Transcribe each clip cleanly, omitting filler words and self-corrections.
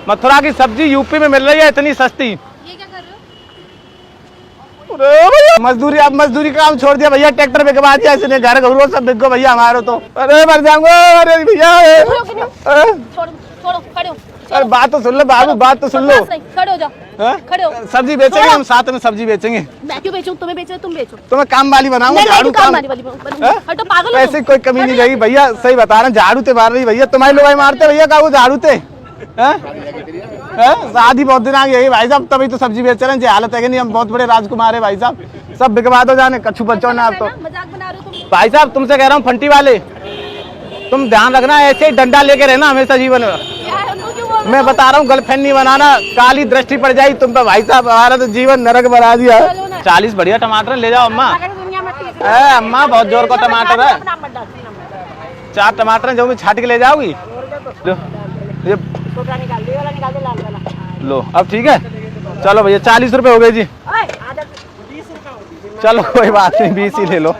मथुरा की सब्जी यूपी में मिल रही है इतनी सस्ती। ये क्या कर रहे हो? मजदूरी, अब मजदूरी का काम छोड़ दिया भैया, ट्रैक्टर बिकवा दिया इसने, घर घरों सब बिक गो भैया हमारे तो। अरे मर जाऊंगा, अरे भैया छोड़ो, खड़े हो। अरे बात तो सुन लो बाबू, बात तो सुन लो। खड़े हो जाओ, खड़े हो। सब्जी बेचेंगे हम, साथ में सब्जी बेचेंगे। मैं क्यों बेचूं? तुम्हें बेचो, तुम बेचो। तुम्हें काम वाली बनाऊंगा, झाड़ू काम। हटो पागल हो ऐसे कोई कमी नहीं रहेगी भैया, सही बता रहे हैं, झाड़ू ते मार रही भैया, तुम्हारी लोग मारते भैया का वो झाड़ू ते। शादी बहुत दिन आ गई भाई साहब, तभी तो सब्जी बेच रहे हैं। हालत है कि नहीं, हम बहुत बड़े राजकुमार है भाई साहब, सब बिकवा दो जाने कच्छू बच्चों ने। आप तो मजाक बना रहे हो तुम। भाई साहब तुमसे कह रहा हूँ फंटी वाले, तुम ध्यान रखना, ऐसे ही डंडा लेके रहना हमेशा जीवन में। मैं बता रहा हूँ गर्लफ्रेंड नहीं बनाना, काली दृष्टि पड़ जाएगी तुम पे भाई साहब, हमारा तो जीवन नरक बना दिया। 40 बढ़िया टमाटर ले जाओ अम्मा। अम्मा बहुत जोर का टमाटर है, 4 टमाटर है जो मैं छाट के ले जाओगी। लो अब ठीक है, चलो भैया 40 रुपए हो गए जी। चलो कोई बात नहीं, 20 ही ले लो,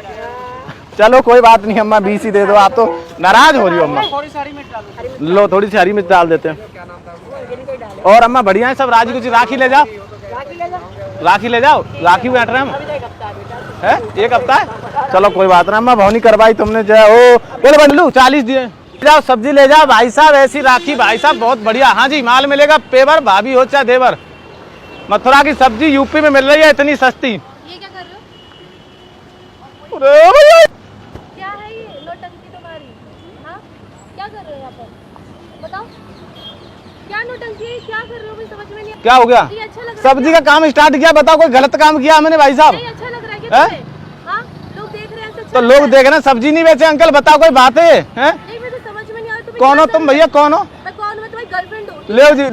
चलो कोई बात नहीं अम्मा, 20 ही दे दो। आप तो नाराज हो रही हो अम्मा। लो थोड़ी सी हरी मिर्च डाल देते हैं। और अम्मा बढ़िया है सब, राजी कुछ। राखी ले जाओ, राखी ले जाओ, राखी बैठ रहे हम है, 1 हफ्ता है। चलो कोई बात ना अम्मा, भौनी करवाई तुमने जो है। ओ बोले बंडलू 40 दिए, जाओ सब्जी ले जाओ भाई साहब। ऐसी राखी भाई साहब बहुत बढ़िया। हाँ जी माल मिलेगा, पेवर भाभी हो चाहे देवर। मथुरा की सब्जी यूपी में मिल रही है इतनी सस्ती। ये क्या कर रहे हो? क्या है ये नौटंकी तुम्हारी? हाँ क्या कर रहे हो यहाँ पर? बताओ क्या नौटंकी है, क्या कर रहे हो? मुझे समझ में नहीं। क्या हो गया? अच्छा लग रहा है। सब्जी का काम स्टार्ट किया, बताओ कोई गलत काम किया मैंने भाई साहब? नहीं अच्छा लग रहा है क्या तुम्हें? हाँ लोग देख रहे हैं तो लोग देख रहे हैं, सब्जी नहीं बेचे अंकल, बताओ कोई बात है? नहीं मुझे समझ में नहीं आ रहा। कौन हो तुम भैया, कौन हो? मैं कौन? मैं तुम्हारी गर्लफ्रेंड हूँ।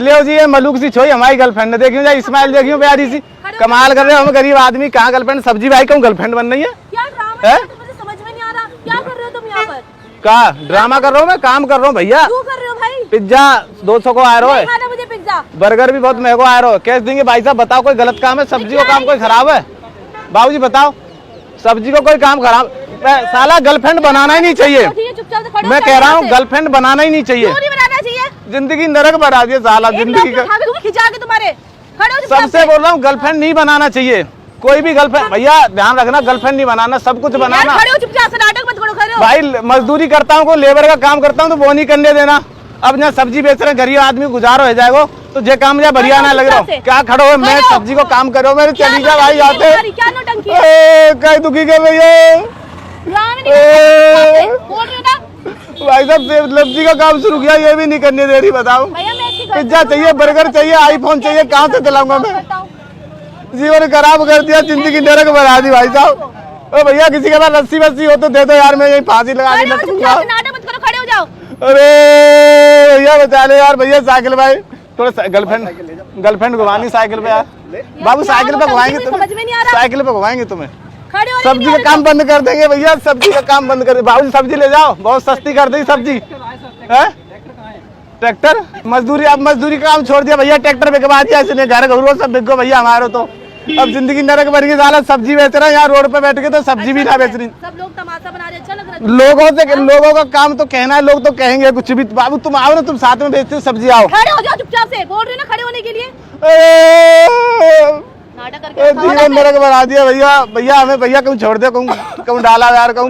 ले जी ये मलूक सी छोई हमारी गर्लफ्रेंड है, देखियो जा इस्माइल देखियो प्यारी सी, कमाल कर रहे हो। हम गरीब आदमी कहाँ गर्लफ्रेंड, सब्जी भाई क्यों गर्लफ्रेंड बन रही है? क्या ड्रामा है? मुझे समझ में नहीं आ रहा, क्या कर रहे हो तुम यहाँ पर? क्या ड्रामा कर रहा हूँ मैं? काम कर रहा हूँ भैया। क्यों कर रहे हो भाई? पिज्जा 200 को आ रहा है, खाना मुझे पिज्जा। बर्गर भी बहुत महंगा आ रहा है, कैश देंगे भाई साहब? बताओ कोई गलत काम है? सब्जी का काम कोई खराब है? बाबूजी बताओ, सब्जी को कोई काम खराब? साला गर्लफ्रेंड बनाना ही नहीं चाहिए। मैं कह रहा हूँ गर्लफ्रेंड बनाना ही नहीं चाहिए। क्यों नहीं बनाना चाहिए? जिंदगी नरक बना दिया साला जिंदगी का। सबसे बोल रहा हूँ गर्लफ्रेंड नहीं बनाना चाहिए, कोई भी गर्लफ्रेंड। भैया ध्यान रखना, गर्लफ्रेंड नहीं बनाना, सब कुछ बनाना। भाई मजदूरी करता हूँ, कोई लेबर का काम करता हूँ तो वो नहीं करने देना। अब यहाँ सब्जी बेच रहे हैं, गरीब आदमी गुजारो हो जाएगा, तो जे काम मुझे बढ़िया ना लग रहा हूँ। क्या खड़ो है, मैं सब्जी को काम कर रहा हूँ, मेरे चली जा भाई आते कहीं दुखी कर भैया। भाई साहब सब्जी का काम शुरू किया, ये भी नहीं करने दे रही। बताओ पिज्जा चाहिए, बर्गर चाहिए, आईफोन चाहिए, कहाँ से दिलाऊंगा मैं? जीवन खराब कर दिया, जिंदगी नरक बना दी भाई साहब। ओ भैया किसी के पास रस्सी वस्सी हो तो दे दो यार, मैं यही फांसी लगा के लटकूंगा। अरे भैया बचा ले यार, भैया साइकिल भाई थोड़ा गर्लफ्रेंड घुमानी साइकिल पे यार। बाबू साइकिल पे घुमाएंगे तुम्हें, साइकिल पे घुमाएंगे तुम्हें। सब्जी का काम बंद कर देंगे भैया, सब्जी का काम बंद कर दे। बाबू सब्जी ले जाओ, बहुत सस्ती कर दी सब्जी। ट्रैक्टर मजदूरी, अब मजदूरी का काम छोड़ दिया भैया, ट्रैक्टर बिकवा दिया इसने, घर घरों सब बिक गो भैया हमारे तो। अब जिंदगी नरक बन गई साला, सब्जी बेच रहा है यहाँ रोड पे बैठ के, तो सब्जी भी ना बेच रही। सब लोग तमाशा बना रहे, अच्छा लग रहा है। लोगों का काम तो कहना है, लोग तो कहेंगे कुछ भी। बाबू तुम आओ ना, तुम साथ में बेचते हो सब्जी, आओ। खड़े हो जाओ चुपचाप से, बोल रही ना खड़े होने के लिए। जीवन नरक बना दिया भैया। भैया हमें भैया कहूँ छोड़ दे, कहूँ डाला यार, कहूँ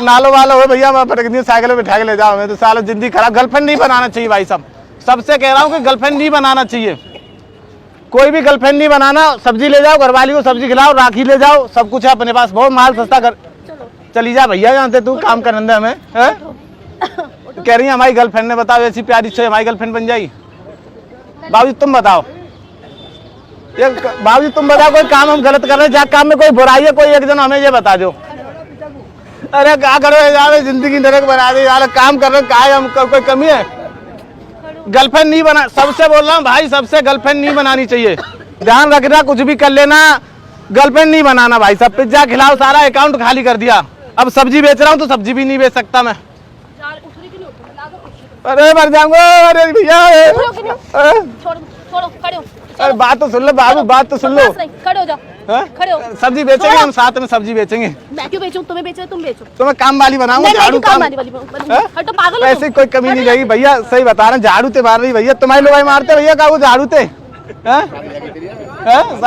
नालो वाला हो भैया, मैं फटक दी साइकिल में बिठा के ले जाओ हमें, तो साला जिंदगी खराब। गर्लफ्रेंड नहीं बनाना चाहिए भाई साहब, सबसे कह रहा हूँ कि गर्लफ्रेंड नहीं बनाना चाहिए, कोई भी गर्लफ्रेंड नहीं बनाना। सब्जी ले जाओ, घरवाली को सब्जी खिलाओ, राखी ले जाओ, सब कुछ है अपने पास, बहुत माल सस्ता कर। चली जा भैया जानते तू काम करने हमें है? कह रही है हमारी गर्लफ्रेंड ने, बताओ ऐसी प्यारी से हमारी गर्लफ्रेंड बन जाएगी? बाबूजी तुम बताओ, बाबूजी तुम बताओ कोई काम हम गलत कर रहे हैं? जहाँ काम में कोई बुराई है, कोई एक जन हमें ये बता दो। अरे क्या करो यार, जिंदगी नरक बना दी यार, काम कर रहे हैं, हम कोई कमी है? गर्लफ्रेंड नहीं बना, सबसे बोल रहा हूँ भाई, सबसे गर्लफ्रेंड नहीं बनानी चाहिए। ध्यान रखना, कुछ भी कर लेना, गर्लफ्रेंड नहीं बनाना भाई साहब। पिज्जा खिलाओ, सारा अकाउंट खाली कर दिया। अब सब्जी बेच रहा हूँ तो सब्जी भी नहीं बेच सकता मैं। अरे मर जाऊंगा, अरे भैया छोड़ो, खड़े हो। अरे बात तो सुन लो बाबू, बात तो सुन लो। खड़े हो जाओ। हाँ? खड़े हो। सब्जी बेचेंगे हम, साथ में सब्जी बेचेंगे। मैं क्यों बेचूं? तुम्हें बेचो, तुम बेचो। तुम्हें काम वाली बनाऊंगा, झाड़ू काम। हटो पागल हो ऐसे कोई कमी नहीं रहेगी भैया, सही बता रहे हैं, झाड़ू ते मार रही भैया, तुम्हारे लोग मारते भैया का वो झाड़ू ते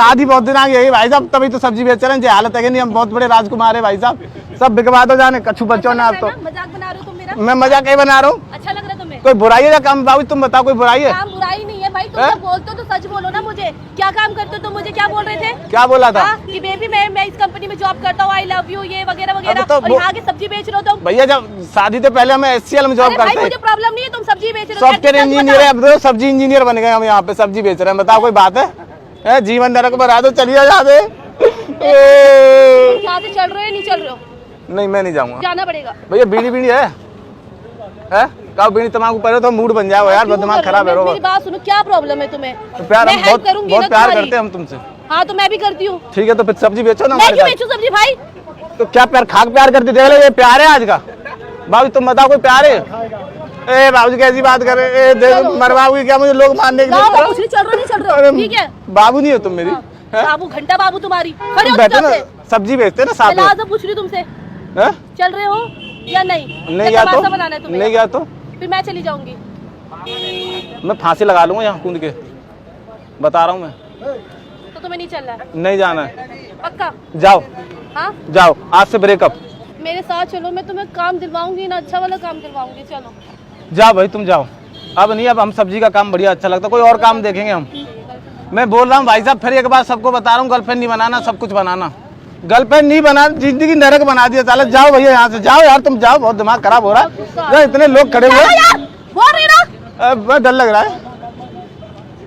आधी बहुत दिन आ गई भाई साहब, तभी तो सब्जी बेच रहे हैं। हालत है कि नहीं, हम बहुत बड़े राजकुमार है भाई साहब, सब बिकवा दो जाने कछू बच्चों ने। आप तो मजाक बना रहे हो तुम मेरा? मैं मजाक नहीं बना रहा हूँ। अच्छा लग रहा है तुम्हें? कोई बुराई है या काम? बाबू तुम बताओ, कोई बुराई है? काम बुराई नहीं है भाई, तुम जब बोलते हो तो सच बोलो ना। मुझे क्या काम करते हो तुम? मुझे क्या बोल रहे थे? क्या बोला था? कि बेबी मैं इस कंपनी में जॉब करता हूँ, आई लव यू, ये वगैरह वगैरह, अब तो और यहाँ के सब्जी बेच रहे हो तुम। भैया जब शादी से पहले हमें HCL में जॉब अरे भाई करते मुझे हैं, प्रॉब्लम नहीं है, तुम सब्जी बेच रहे हो। सॉफ्टवेयर इंजीनियर है, अब तो सब्जी इंजीनियर बन गए हम, यहाँ पे सब्जी बेच रहे हैं। बताओ कोई बात है? जीवन नरक बना दो, चलिए यहाँ से। यहाँ से चल रहे हो या नहीं चल रहे हो? नहीं मैं नहीं जाऊंगा जाना पड़ेगा भैया। बीड़ी बीड़ी है का बीड़ी तमाकू पहले तो मूड बन जाओ यार, दिमाग खराब है। मेरी बात सुनो, क्या प्रॉब्लम है तुम्हें? तो प्यार, मैं हम हेल्प करूंगी बहुत ना प्यार तुम्हारी। करते हैं हम तुमसे। हाँ तो मैं भी करती हूँ। ठीक है तो फिर सब्जी बेचो ना मैं हमारे क्यों साथ। बेचूं सब्जी भाई? तो क्या प्यार, खाक प्यार करते देख लो, ये प्यार है आज का? बाबू तुम बताओ कोई प्यार है? ए बाबू कैसी बात कर रहे? ए देखो मरवाओगी क्या मुझे लोग मारने के कुछ लिए? नहीं चल रहा, नहीं चल अरे, रहा, ठीक है? बाबू नहीं हो तुम मेरी? हैं? बाबू, घंटा बाबू तुम्हारी। खड़े हो बैठो चुपचाप ना, से। सब्जी बेचते ना साथ में। फिलहाल तो पूछ रही तुमसे, हैं? चल रहे हो या नहीं? नहीं या गया तमाशा तो बनाना है तुम्हें? नहीं गया तो फिर मैं चली जाऊंगी। मैं फांसी लगा लूंगा यहाँ कूद के, बता रहा हूँ मैं। तो तुम्हें नहीं चलना है? नहीं जाना है, पक्का? जाओ हाँ जाओ, आज से ब्रेकअप। मेरे साथ चलो, मैं तुम्हें काम दिलवाऊंगी ना, अच्छा वाला काम दिलवाऊंगी। चलो जाओ भाई तुम जाओ। अब नहीं, अब हम सब्जी का काम बढ़िया अच्छा लगता, कोई और काम देखेंगे हम। मैं बोल रहा हूँ भाई साहब, फिर एक बार सबको बता रहा हूँ, गर्लफ्रेंड नहीं बनाना, सब कुछ बनाना। गर्लफ्रेंड नहीं बना, जिंदगी नरक बना दिया साला। जाओ भैया यहाँ से, जाओ यार तुम जाओ, बहुत दिमाग खराब हो रहा है। इतने लोग खड़े हुए, बोल रही ना, बहुत डर लग रहा है।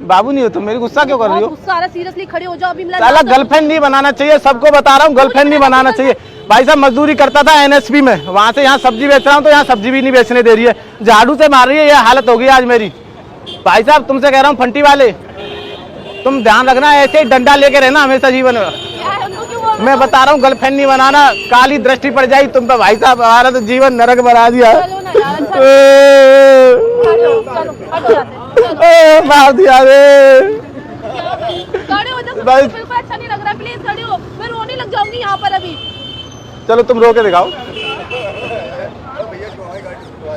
बाबू नहीं हो तुम, मेरी गुस्सा क्यों कर रही हो? गुस्सा आ रहा, सीरियसली खड़े हो जाओ अभी। साला गर्लफ्रेंड नहीं बनाना चाहिए, सबको बता रहा हूँ, गर्लफ्रेंड नहीं बनाना चाहिए। भाई साहब मजदूरी करता था NSP में, वहाँ से यहाँ सब्जी बेच रहा हूँ, तो यहाँ सब्जी भी नहीं बेचने दे रही है, झाड़ू से मार रही है। ये हालत हो गई आज मेरी। भाई साहब तुमसे कह रहा हूँ, फंटी वाले तुम ध्यान रखना, ऐसे ही डंडा लेके रहना हमेशा जीवन में। मैं बता रहा हूँ, गर्लफ्रेंड नहीं बनाना, काली दृष्टि पड़ जाएगी तुम पे। भाई साहब हमारा तो जीवन नरक बना दिया, मार दिया रे। खड़े हो जाओ, बिल्कुल अच्छा नहीं लग रहा, प्लीज खड़े हो, मैं रोने लग जाऊंगी यहाँ पर अभी। चलो तुम रो के दिखाओ,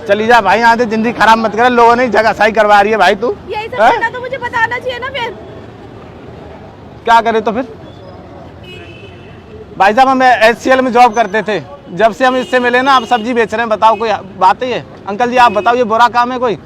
चली जा भाई, यहाँ से जिंदगी खराब मत कर। लोगों ने जगह सही करवा रही है भाई। तू यही सब करना तो मुझे बताना चाहिए ना। फिर क्या करे तो फिर? भाई साहब हम HCL में जॉब करते थे, जब से हम इससे मिले ना, आप सब्जी बेच रहे हैं। बताओ कोई बात है ये? अंकल जी आप बताओ, ये बुरा काम है कोई?